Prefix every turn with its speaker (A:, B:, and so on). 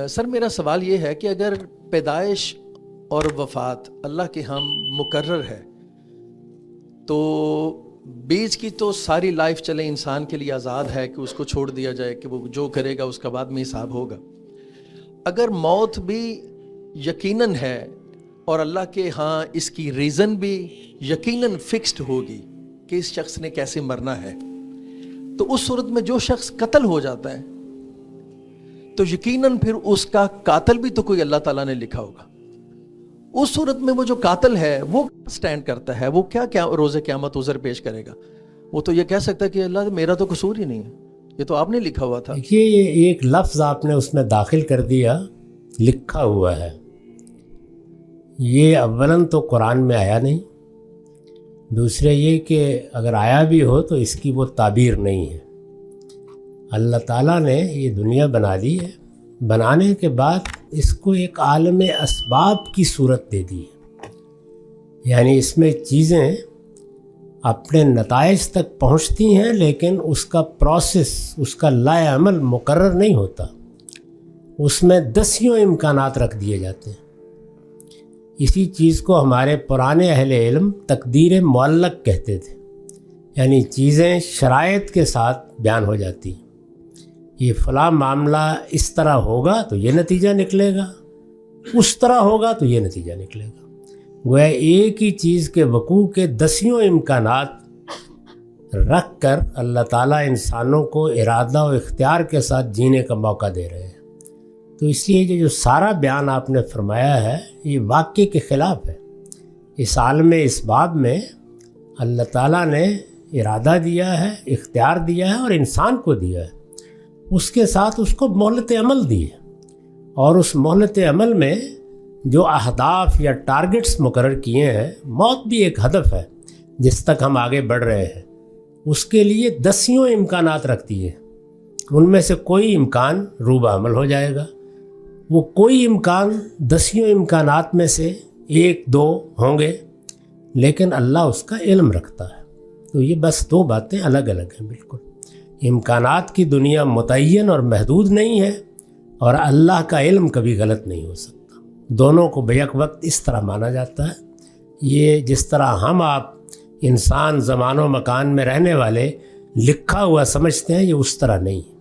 A: سر میرا سوال یہ ہے کہ اگر پیدائش اور وفات اللہ کے ہاں مقرر ہے تو بیچ کی تو ساری لائف چلے انسان کے لیے آزاد ہے کہ اس کو چھوڑ دیا جائے کہ وہ جو کرے گا اس کا بعد میں حساب ہوگا. اگر موت بھی یقیناً ہے اور اللہ کے ہاں اس کی ریزن بھی یقیناً فکسڈ ہوگی کہ اس شخص نے کیسے مرنا ہے، تو اس صورت میں جو شخص قتل ہو جاتا ہے تو یقیناً پھر اس کا قاتل بھی تو کوئی اللہ تعالیٰ نے لکھا ہوگا. اس صورت میں وہ جو قاتل ہے وہ سٹینڈ کرتا ہے، وہ کیا روز قیامت عذر پیش کرے گا؟ وہ تو یہ کہہ سکتا ہے کہ اللہ میرا تو قصور ہی نہیں ہے، یہ تو آپ نے لکھا ہوا تھا.
B: دیکھیے یہ ایک لفظ آپ نے اس میں داخل کر دیا، لکھا ہوا ہے. یہ اولاً تو قرآن میں آیا نہیں، دوسرے یہ کہ اگر آیا بھی ہو تو اس کی وہ تعبیر نہیں ہے. اللہ تعالیٰ نے یہ دنیا بنا دی ہے، بنانے کے بعد اس کو ایک عالم اسباب کی صورت دے دی ہے. یعنی اس میں چیزیں اپنے نتائج تک پہنچتی ہیں لیکن اس کا پروسیس، اس کا لائے عمل مقرر نہیں ہوتا. اس میں دسیوں امکانات رکھ دیے جاتے ہیں. اسی چیز کو ہمارے پرانے اہل علم تقدیر معلق کہتے تھے. یعنی چیزیں شرائط کے ساتھ بیان ہو جاتی ہیں. یہ فلاں معاملہ اس طرح ہوگا تو یہ نتیجہ نکلے گا، اس طرح ہوگا تو یہ نتیجہ نکلے گا. گویا ایک ہی چیز کے وقوع کے دسیوں امکانات رکھ کر اللہ تعالیٰ انسانوں کو ارادہ و اختیار کے ساتھ جینے کا موقع دے رہے ہیں. تو اس لیے جو سارا بیان آپ نے فرمایا ہے یہ واقعے کے خلاف ہے. اس عالم اسباب میں اللہ تعالیٰ نے ارادہ دیا ہے، اختیار دیا ہے اور انسان کو دیا ہے. اس کے ساتھ اس کو مہلت عمل دی ہے، اور اس مہلت عمل میں جو اہداف یا ٹارگٹس مقرر کیے ہیں، موت بھی ایک ہدف ہے جس تک ہم آگے بڑھ رہے ہیں. اس کے لیے دسیوں امکانات رکھتی ہے. ان میں سے کوئی امکان روبہ عمل ہو جائے گا، وہ کوئی امکان دسیوں امکانات میں سے ایک دو ہوں گے، لیکن اللہ اس کا علم رکھتا ہے. تو یہ بس دو باتیں الگ الگ ہیں بالکل. امکانات کی دنیا متعین اور محدود نہیں ہے، اور اللہ کا علم کبھی غلط نہیں ہو سکتا. دونوں کو بیک وقت اس طرح مانا جاتا ہے. یہ جس طرح ہم آپ انسان زمان و مکان میں رہنے والے لکھا ہوا سمجھتے ہیں، یہ اس طرح نہیں ہے.